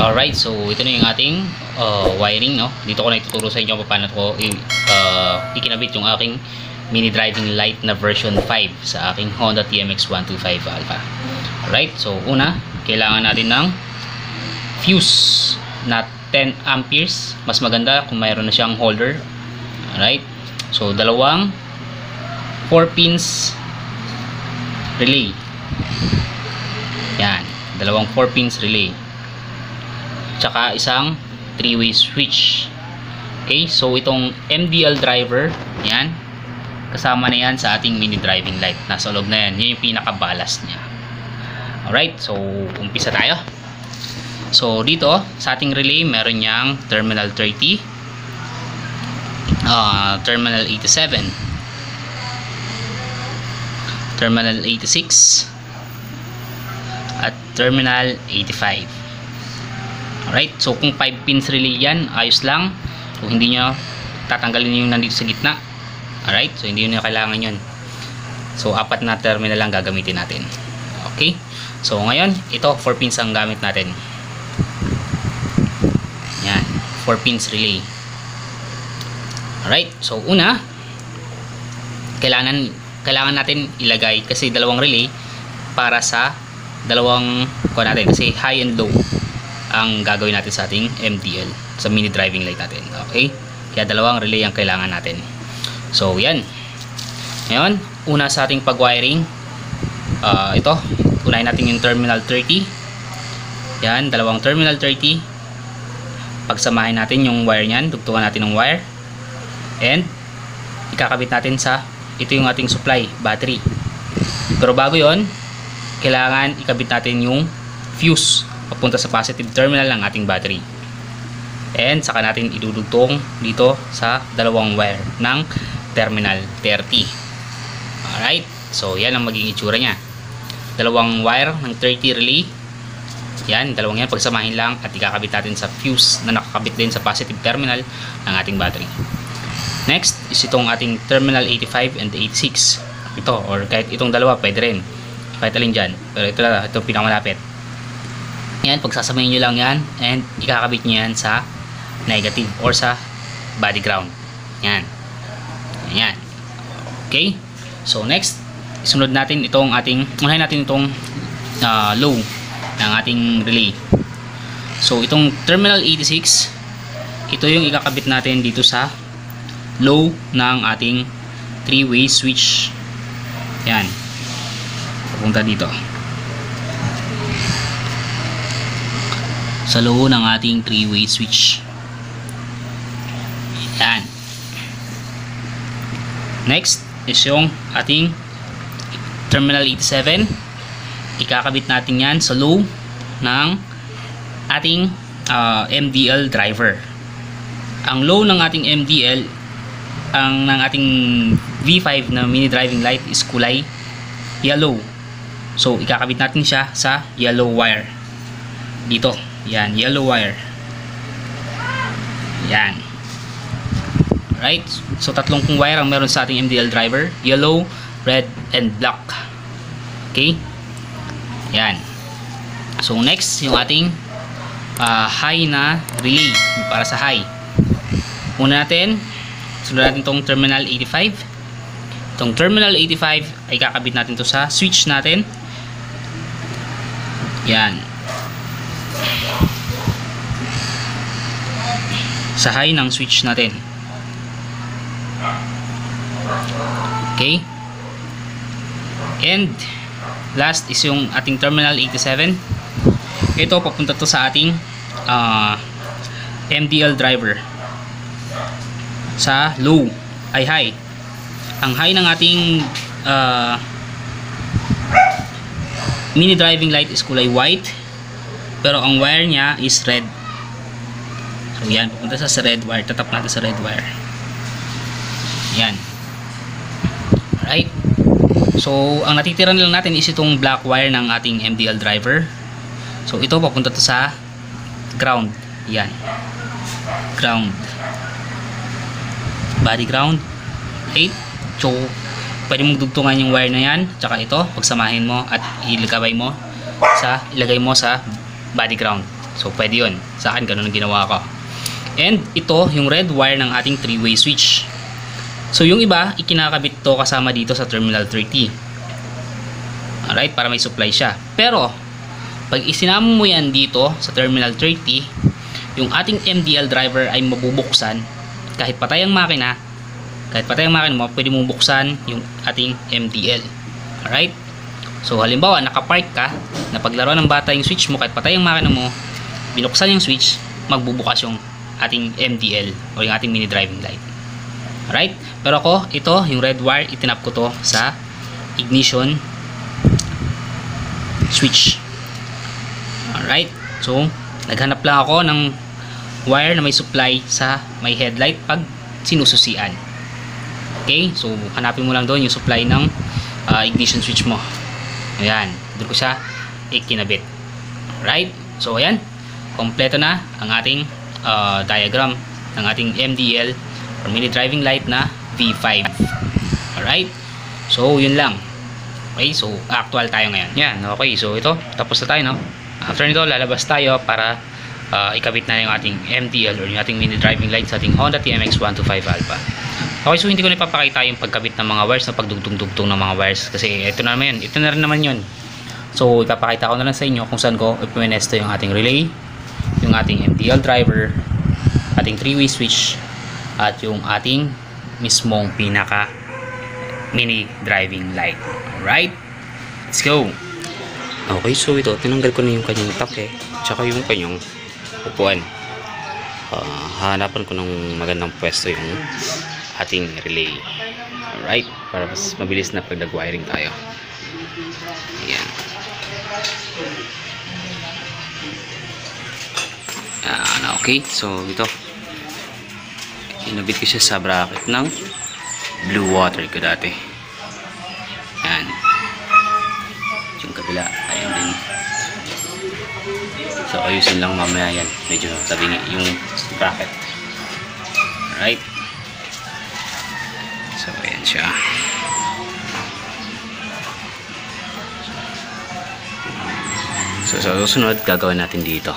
Alright, so ito na yung ating wiring, no? Dito ko na ituturo sa inyo paano ko ikinabit yung aking mini driving light na version 5 sa aking Honda TMX 125 Alpha. Alright, so una, kailangan natin ng fuse na 10 amperes. Mas maganda kung mayroon na siyang holder. Alright, so dalawang 4 pins relay. Yan, dalawang 4 pins relay. Tsaka isang 3-way switch. Okay, so itong MDL driver, yan, kasama na yan sa ating mini driving light. Nasa loob na yan. Yan yung pinaka-ballast niya. Alright, so umpisa tayo. So dito, sa ating relay, meron niyang terminal 30, terminal 87, terminal 86, at terminal 85. Alright, so kung 5 pins relay yan, ayos lang. Kung hindi nyo, tatanggalin yung nandito sa gitna. Alright, so hindi nyo kailangan yun. So 4 na terminal lang gagamitin natin. Okay, so ngayon, ito 4 pins ang gamit natin. Yan, 4 pins relay. Alright, so una, kailangan natin ilagay, kasi dalawang relay para sa dalawang natin, kasi high and low ang gagawin natin sa ating MDL, sa mini driving light natin. Okay, kaya dalawang relay ang kailangan natin. So yan, ngayon una sa ating pag-wiring, ito, unahin natin yung terminal 30. Yan, dalawang terminal 30. Pagsamahin natin yung wire nyan, dugtungan natin ng wire, and ikakabit natin sa, ito yung ating supply battery. Pero bago yon, kailangan ikabit natin yung fuse papunta sa positive terminal ng ating battery, and saka natin idudugtong dito sa dalawang wire ng terminal 30. Alright, so yan ang magiging itsura nya. Dalawang wire ng 30 relay, yan, dalawang yan, pagsamahin lang at ikakabit natin sa fuse na nakakabit din sa positive terminal ng ating battery. Next is itong ating terminal 85 and 86. Ito, or kahit itong dalawa pwede rin, kahit alin dyan, pero ito pinakamalapit. Yan, pagsasamahin nyo lang yan, and ikakabit nyo yan sa negative or sa body ground. Yan. Yan. Okay, so next, isunod natin itong ating, unahin natin itong low ng ating relay. So itong terminal 86, ito yung ikakabit natin dito sa low ng ating 3-way switch. Yan, papunta dito sa low ng ating 3-way switch. Yan. Next is yung ating terminal 87. Ikakabit natin yan sa low ng ating MDL driver. Ang low ng ating MDL, ng ating V5 na mini driving light is kulay yellow. So ikakabit natin siya sa yellow wire dito. Yan, yellow wire. Yan. Right, so tatlong wire ang meron sa ating MDL driver: yellow, red, and black. Okay, yan. So next, yung ating high na relay para sa high. Una natin, sunod natin itong terminal 85. Itong terminal 85 ay kakabit natin to sa switch natin. Yan, sa high ng switch natin. Okay, and last is yung ating terminal 87. Ito, papunta to sa ating MDL driver sa low ay high. Ang high ng ating mini driving light is kulay white, pero ang wire nya is red. So yan, pupunta sa red wire. Tatap natin sa red wire. Yan. Alright, so ang natitira lang natin is itong black wire ng ating MDL driver. So ito, papunta to sa ground. Yan, ground, body ground. Okay, so pwede mong dugtungan yung wire na yan, tsaka ito, pagsamahin mo at ilagay mo sa body ground. So pwede yun. Sa akin ganun ang ginawa ko. And ito yung red wire ng ating 3-way switch. So yung iba ikinakabit to kasama dito sa terminal 30. Alright, para may supply siya. Pero pag isinama mo yan dito sa terminal 30, yung ating MDL driver ay mabubuksan kahit patay ang makina. Kahit patay ang makina mo, pwede mong buksan yung ating MDL. Alright? So halimbawa nakapark ka, napaglaro ng bata yung switch mo, kahit patay ang makina mo, binuksan yung switch, magbubukas yung ating MDL o yung ating mini driving light. Alright? Pero ako, ito, yung red wire, itinap ko to sa ignition switch. Alright? So, naghanap lang ako ng wire na may supply sa may headlight pag sinususian. Okay? So, hanapin mo lang doon yung supply ng ignition switch mo. Ayan. Doon ko siya ikinabit. Alright? So, ayan. Kompleto na ang ating diagram ng ating MDL or mini driving light na V5. Alright? So, yun lang. Okay? So, actual tayo ngayon. Yan. Okay. So, ito. Tapos na tayo, no? After nito, lalabas tayo para ikabit na yung ating MDL or yung ating mini driving light sa ating Honda TMX 125 Alpha. Okay, so hindi ko na ipapakita yung pagkabit ng mga wires na pagdugtong-dugtong ng mga wires kasi ito na naman yun. Ito na rin naman yun. So, ipapakita ko na lang sa inyo kung saan ko ipimenesto yung ating relay, yung ating MDL driver, ating 3-way switch, at yung ating mismong pinaka mini driving light. Alright? Let's go! Okay, so ito, tinanggal ko na yung kanyang take, tsaka yung kanyang upuan. Hahanapan ko ng magandang pwesto yung ating relay. Alright, para mas mabilis na pag nag-wiring tayo. Ayan. Okay, so ito. Inabit ko siya sa bracket ng blue water ko dati. Ayan. Yung kabila, ayan din. So ayusin lang mamaya yan, medyo tabingi yung bracket. Alright, so ayan siya. So sa susunod gagawin natin dito,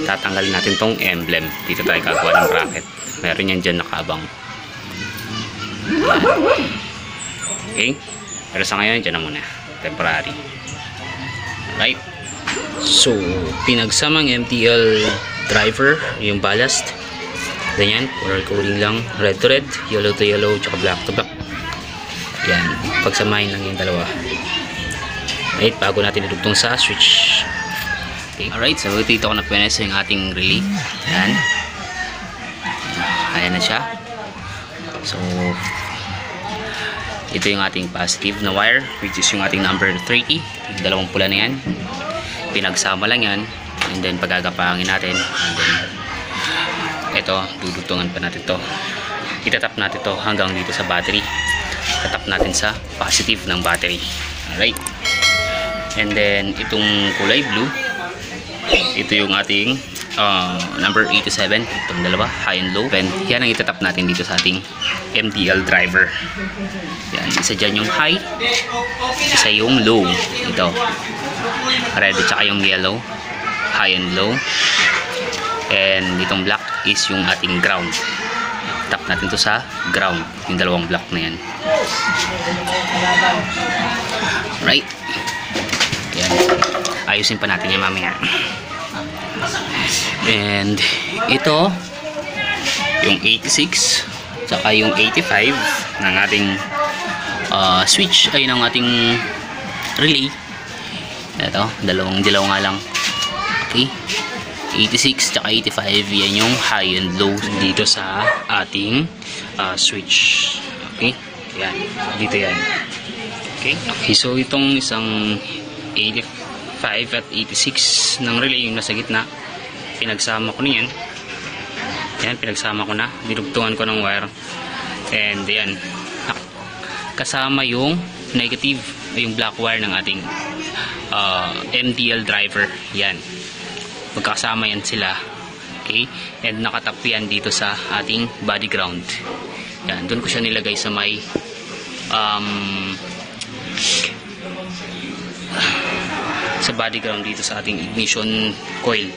tatanggalin natin tong emblem. Dito tayo gagawa ng bracket, meron yan dyan nakaabang. Okay, pero sa ngayon dyan na muna, temporary. Alright, so pinagsamang MDL driver, yung ballast, ganyan, color coding lang, red to red, yellow to yellow, tsaka black to black. Yan, pagsamahin lang yung dalawa. Alright, bago natin idugtong sa switch. Okay. Alright, so dito ako nagpinesto yung ating relay. Yan, ayan na siya. So ito yung ating positive na wire, which is yung ating number 30, yung dalawang pula na yan. Pinagsama lang yan, and then pagagapangin natin, and then ito, dudugtungan pa natin to. Itatap natin to hanggang dito sa battery. Tatap natin sa positive ng battery. Alright, and then itong kulay blue, ito yung ating number 87, itong dalawa, high and low. And yan ang itatap natin dito sa ating MDL driver. Yan, isa dyan yung high, isa yung low. Ito, red at saka yung yellow, high and low. And itong black is yung ating ground. Tap natin to sa ground, yung dalawang black na yan. Right, yan, ayusin pa natin yan mamaya. And ito yung 86 saka yung 85 ng ating switch, ay ng ating relay. Ito, dalawang dilaw nga lang. Okay, 86 saka 85, yan yung high and low dito sa ating switch. Okay, yan, dito yan. Okay, so itong isang 85 at 86 ng relay yung nasa gitna, pinagsama ko niyan. Yan, pinagsama ko na, dinugtungan ko ng wire, and yan, kasama yung negative, yung black wire ng ating MDL driver. Yan, magkakasama yan sila. Okay, and nakatap yan dito sa ating body ground. Yan, doon ko siya nilagay sa may sa body ground dito sa ating ignition coil.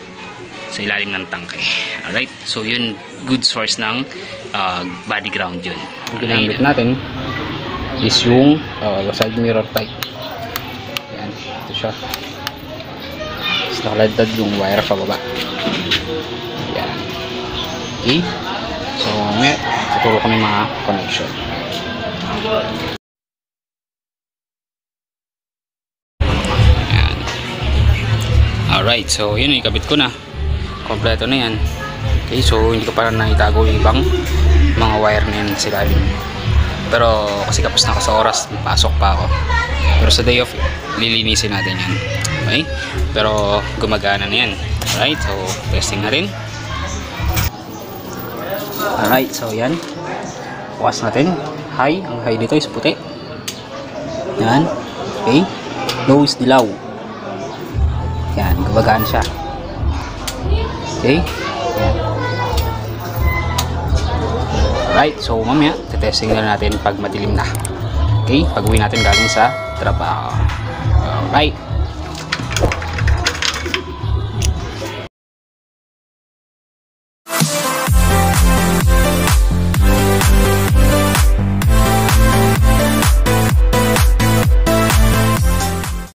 sa ilalim ng tangke. Alright, so yun, good source ng body ground yun. Ang ginamit natin is yung side mirror type. Yan, ito siya. Tapos nakalagdag yung wire pa baba. Yan. Okay, so may tuturo kami mga connection. Yan. Alright, so yun, ikabit ko na. Kompleto na yan. Okay, so hindi ko pa naitago yung ibang mga wire na yan sa ilalim. Pero kasi kapos na ako sa oras, pasok pa ako. Pero sa day off, lilinisin natin yan. Okay, pero gumagana na yan. Alright, so testing natin. Alright, so yan, bukas natin. High, ang high dito is puti. Yan. Okay, low is dilaw. Yan, gumagana siya. Okay. Yan. Right, so mamaya testing na natin pag madilim na. Okay, pag uwi natin galing sa trabaho. Alright.